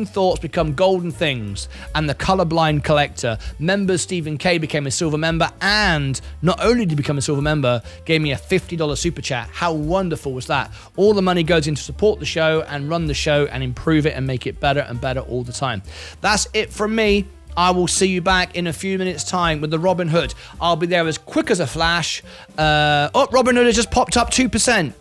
thoughts become golden things, and the colorblind collector. Member Stephen K became a silver member, and not only did he become a silver member, gave me a $50 super chat. How wonderful was that? All the money goes in to support the show and run the show and improve it and make it better and better all the time. That's it from me. I will see you back in a few minutes' time with the Robinhood. I'll be there as quick as a flash. Robinhood has just popped up 2%.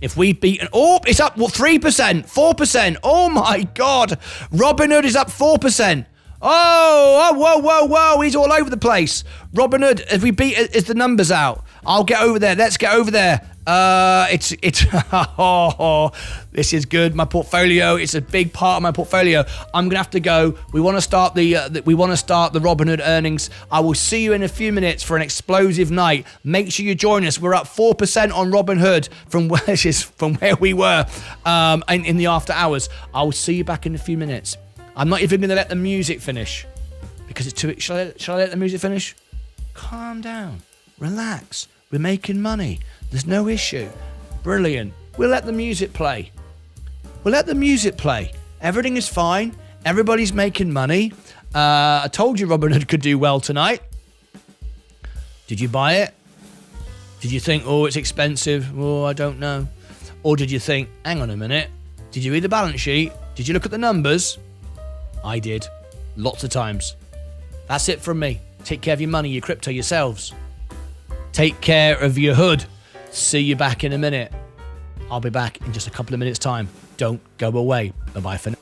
If we beat it's up 3%, 4%. Oh my God. Robinhood is up 4%. Whoa. He's all over the place. Robinhood, if we beat it, is the numbers out. I'll get over there. Let's get over there. This is good. My portfolio, it's a big part of my portfolio. I'm gonna have to go. We want to start the Robinhood earnings. I will see you in a few minutes for an explosive night. Make sure you join us. We're up 4% on Robinhood from where we were in the after hours. I will see you back in a few minutes. I'm not even gonna let the music finish because it's too. Shall I let the music finish? Calm down. Relax. We're making money. There's no issue. Brilliant. We'll let the music play. Everything is fine. Everybody's making money. I told you Robinhood could do well tonight. Did you buy it? Did you think, it's expensive? Oh, I don't know. Or did you think, hang on a minute. Did you read the balance sheet? Did you look at the numbers? I did. Lots of times. That's it from me. Take care of your money, your crypto, yourselves. Take care of your hood. See you back in a minute. I'll be back in just a couple of minutes' time. Don't go away. Bye-bye for now.